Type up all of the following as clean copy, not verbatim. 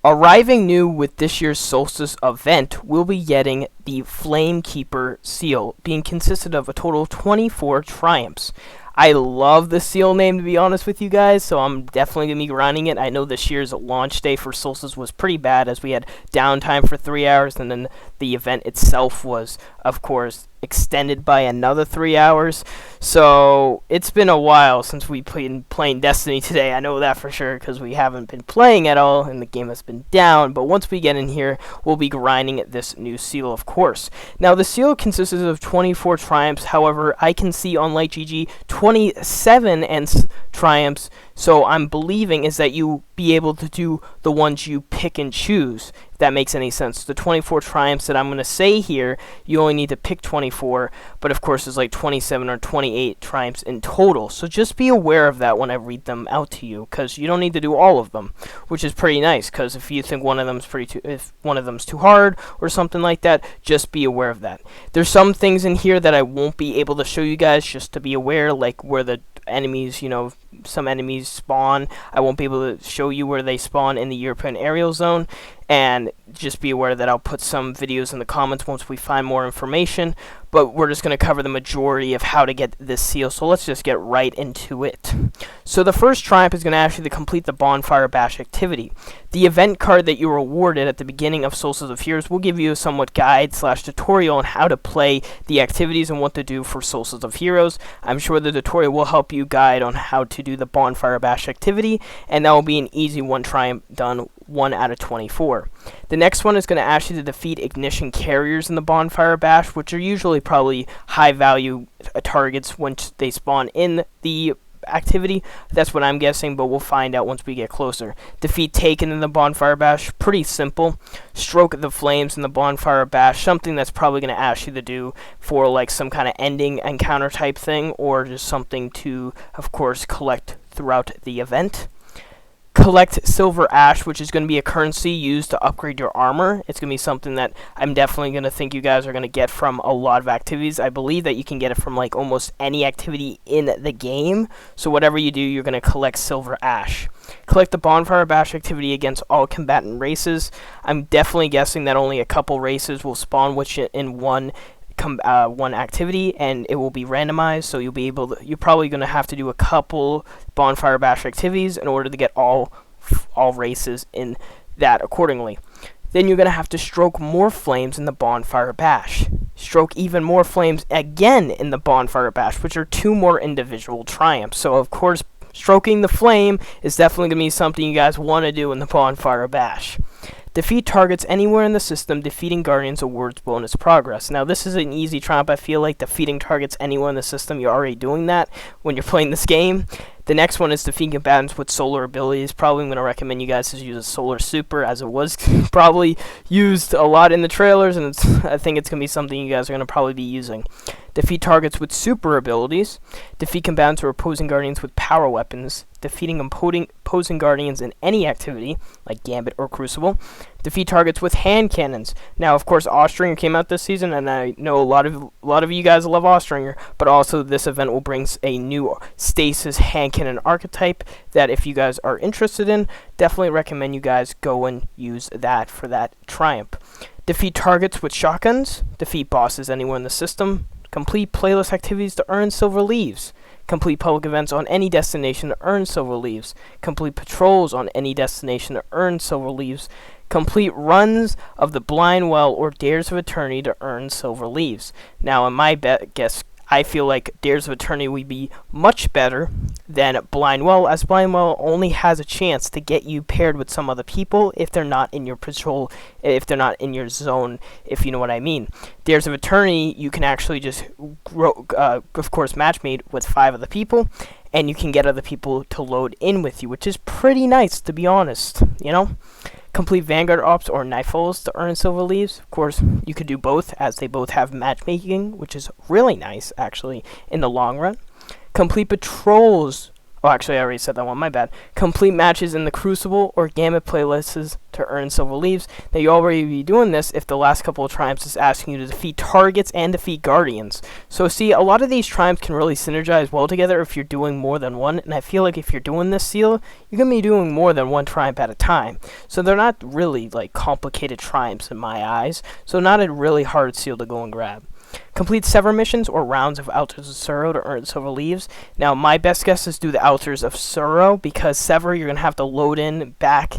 Arriving new with this year's Solstice event, we'll be getting the FLAMEKEEPER seal, being consisted of a total of 24 triumphs. I love the seal name, to be honest with you guys, so I'm definitely going to be grinding it. I know this year's launch day for Solstice was pretty bad, as we had downtime for 3 hours, and then the event itself was, of course, extended by another 3 hours. So it's been a while since we've been playing Destiny today. I know that for sure, because we haven't been playing at all, and the game has been down. But once we get in here, we'll be grinding this new seal, of course. Now, the seal consists of 24 triumphs. However, I can see on LightGG 27 triumphs. So I'm believing is that you be able to do the ones you pick and choose, if that makes any sense. The 24 triumphs that I'm going to say here, you only need to pick 24, but of course there's like 27 or 28 triumphs in total. So just be aware of that when I read them out to you, because you don't need to do all of them, which is pretty nice. Because if you think one of them's if one of them's too hard or something like that, just be aware of that. There's some things in here that I won't be able to show you guys, just to be aware, like where the enemies, some enemies spawn. I won't be able to show you where they spawn in the European aerial zone, and just be aware that I'll put some videos in the comments once we find more information, but we're just going to cover the majority of how to get this seal, so let's just get right into it. So the first triumph is going to ask you to complete the Bonfire Bash activity. The event card that you were awarded at the beginning of Solstice of Heroes will give you a somewhat guide / tutorial on how to play the activities and what to do for Solstice of Heroes. I'm sure the tutorial will help you guide on how to do the Bonfire Bash activity, and that will be an easy one triumph done 1 out of 24. The next one is going to ask you to defeat ignition carriers in the Bonfire Bash, which are usually probably high value targets once they spawn in the activity. That's what I'm guessing, but we'll find out once we get closer. Defeat Taken in the Bonfire Bash, pretty simple. Stroke the Flames in the Bonfire Bash, something that's probably going to ask you to do for like some kind of ending encounter type thing, or just something to, of course, collect throughout the event. Collect Silver Ash, which is going to be a currency used to upgrade your armor. It's going to be something that I'm definitely going to think you guys are going to get from a lot of activities. I believe that you can get it from like almost any activity in the game. So whatever you do, you're going to collect Silver Ash. Collect the Bonfire Bash activity against all combatant races. I'm definitely guessing that only a couple races will spawn in one activity, and it will be randomized, so you're probably going to have to do a couple Bonfire Bash activities in order to get all races in that accordingly. Then you're going to have to stroke more flames in the Bonfire Bash. Stroke even more flames again in the Bonfire Bash, which are 2 more individual triumphs. So of course, stroking the flame is definitely going to be something you guys want to do in the Bonfire Bash. Defeat targets anywhere in the system. Defeating Guardians awards bonus progress. Now, this is an easy triumph. I feel like defeating targets anywhere in the system, you're already doing that when you're playing this game. The next one is defeating combatants with solar abilities. Probably going to recommend you guys to use a solar super, as it was probably used a lot in the trailers, and I think it's going to be something you guys are going to probably be using. Defeat targets with super abilities. Defeat combatants or opposing guardians with power weapons. Defeating opposing guardians in any activity, like Gambit or Crucible. Defeat targets with hand cannons. Now, of course, Austringer came out this season, and I know a lot of you guys love Austringer, but also this event will bring a new Stasis hand cannon archetype that, if you guys are interested in, definitely recommend you guys go and use that for that triumph. Defeat targets with shotguns. Defeat bosses anywhere in the system. Complete playlist activities to earn silver leaves. Complete public events on any destination to earn silver leaves. Complete patrols on any destination to earn silver leaves. Complete runs of the Blind Well or Dares of Eternity to earn silver leaves. Now, in my guess, I feel like Dares of Eternity would be much better than Blind Well, as Blind Well only has a chance to get you paired with some other people if they're not in your patrol, if they're not in your zone, if you know what I mean. Dares of Eternity, you can actually just, of course, matchmade with 5 other people, and you can get other people to load in with you, which is pretty nice, to be honest, Complete Vanguard Ops or Nightfalls to earn silver leaves. Of course, you could do both, as they both have matchmaking, which is really nice, actually, in the long run. Complete patrols Oh, actually, I already said that one. My bad. Complete matches in the Crucible or Gamut playlists to earn silver leaves. Now, you already be doing this if the last couple of triumphs is asking you to defeat targets and defeat guardians. So, see, a lot of these triumphs can really synergize well together if you're doing more than one. And I feel like if you're doing this seal, you're going to be doing more than one triumph at a time. So, they're not really, like, complicated triumphs in my eyes. So, not a really hard seal to go and grab. Complete Sever missions or rounds of Altars of Sorrow to earn silver leaves. Now, my best guess is do the Altars of Sorrow, because Sever, you're going to have to load in back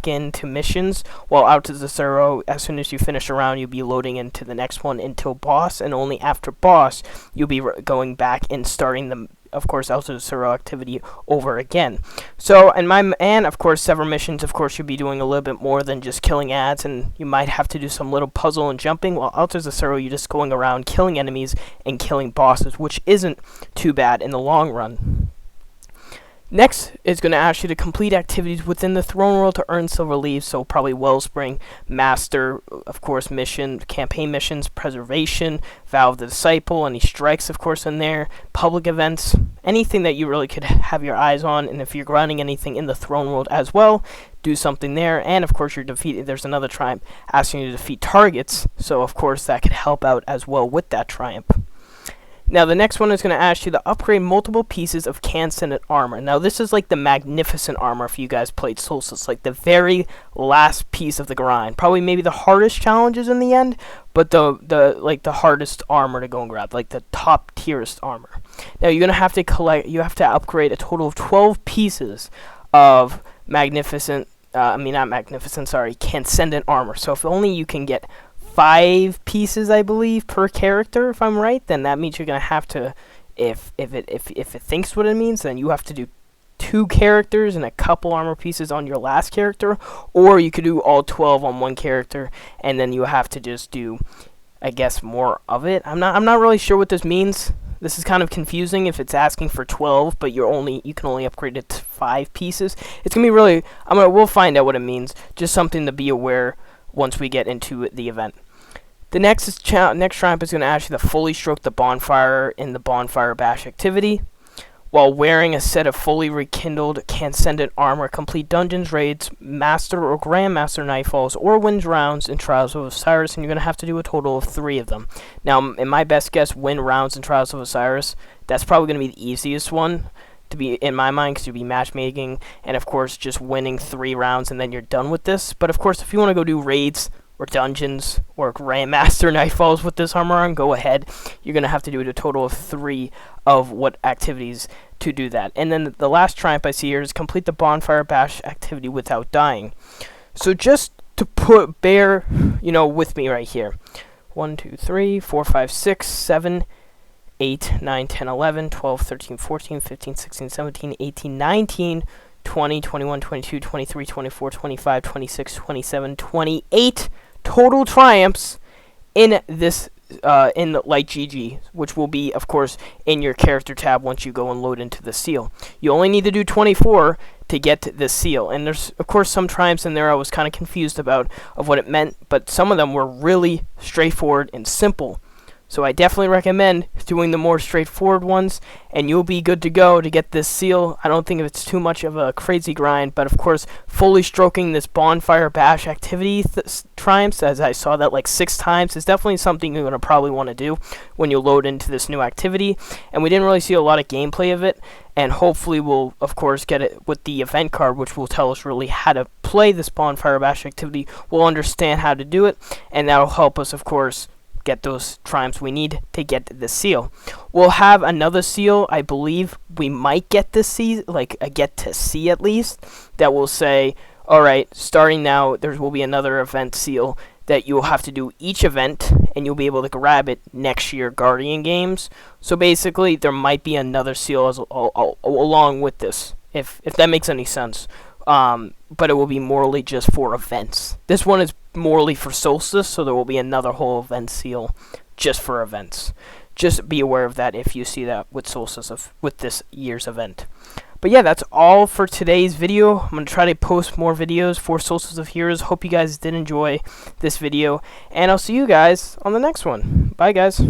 into missions, while Altars of Sorrow, as soon as you finish a round, you'll be loading into the next one until boss, and only after boss, you'll be going back and starting the, of course, Altars of Sorrow activity over again. So, and of course, Sever missions, of course, you'll be doing a little bit more than just killing ads, and you might have to do some little puzzle and jumping, while Altars of Sorrow, you're just going around killing enemies and killing bosses, which isn't too bad in the long run. Next is going to ask you to complete activities within the throne world to earn silver leaves, so probably Wellspring, Master, of course, mission, campaign missions, Preservation, Vow of the Disciple, any strikes, of course, in there, public events, anything that you really could have your eyes on, and if you're grinding anything in the throne world as well, do something there, and of course, there's another triumph asking you to defeat targets, so of course, that could help out as well with that triumph. Now, the next one is going to ask you to upgrade multiple pieces of Transcendent armor. Now, this is like the magnificent armor if you guys played Solstice, like the very last piece of the grind. Probably maybe the hardest challenges in the end, but the hardest armor to go and grab, like the top tierest armor. Now, you're going to have to upgrade a total of 12 pieces of Transcendent armor. So if only you can get 5 pieces, I believe, per character, if I'm right, then that means you're gonna have to, if it thinks what it means, then you have to do 2 characters and a couple armor pieces on your last character, or you could do all 12 on one character, and then you have to just do, I guess, more of it. I'm not really sure what this means. This is kind of confusing if it's asking for 12, but you can only upgrade it to 5 pieces. It's gonna be really, we'll find out what it means. Just something to be aware once we get into the event. The next triumph is going to ask you to fully stroke the bonfire in the bonfire bash activity. While wearing a set of fully rekindled Transcendent armor, complete dungeons, raids, master or grandmaster nightfalls, or win rounds in Trials of Osiris, and you're going to have to do a total of 3 of them. Now, in my best guess, win rounds in Trials of Osiris, that's probably going to be the easiest one to be in my mind, because you'll be matchmaking, and of course, just winning 3 rounds, and then you're done with this. But of course, if you want to go do raids, or dungeons, or Grandmaster Nightfalls with this armor on, go ahead. You're going to have to do a total of 3 of what activities to do that. And then the last triumph I see here is complete the Bonfire Bash activity without dying. So just to bear, with me right here. 1, 2, 3, 4, 5, 6, 7, 8, 9, 10, 11, 12, 13, 14, 15, 16, 17, 18, 19, 20, 21, 22, 23, 24, 25, 26, 27, 28 total triumphs in this in the Light GG, which will be, of course, in your character tab once you go and load into the seal. You only need to do 24 to get this seal, and there's, of course, some triumphs in there I was kind of confused about of what it meant, but some of them were really straightforward and simple. So I definitely recommend doing the more straightforward ones, and you'll be good to go to get this seal. I don't think it's too much of a crazy grind, but of course, fully stroking this Bonfire Bash activity triumphs, as I saw that like 6 times, is definitely something you're going to probably want to do when you load into this new activity. And we didn't really see a lot of gameplay of it, and hopefully we'll, of course, get it with the event card, which will tell us really how to play this Bonfire Bash activity. We'll understand how to do it, and that'll help us, of course, get those triumphs we need to get the seal. We'll have another seal, I believe we might get to see, get to see at least, that will say, alright, starting now, there will be another event seal that you'll have to do each event, and you'll be able to grab it next year Guardian games. So basically, there might be another seal along with this, if that makes any sense. But it will be morally just for events. This one is morally for Solstice, so there will be another whole event seal just for events. Just be aware of that if you see that with Solstice, with this year's event. But yeah, that's all for today's video. I'm going to try to post more videos for Solstice of Heroes. Hope you guys did enjoy this video, and I'll see you guys on the next one. Bye, guys.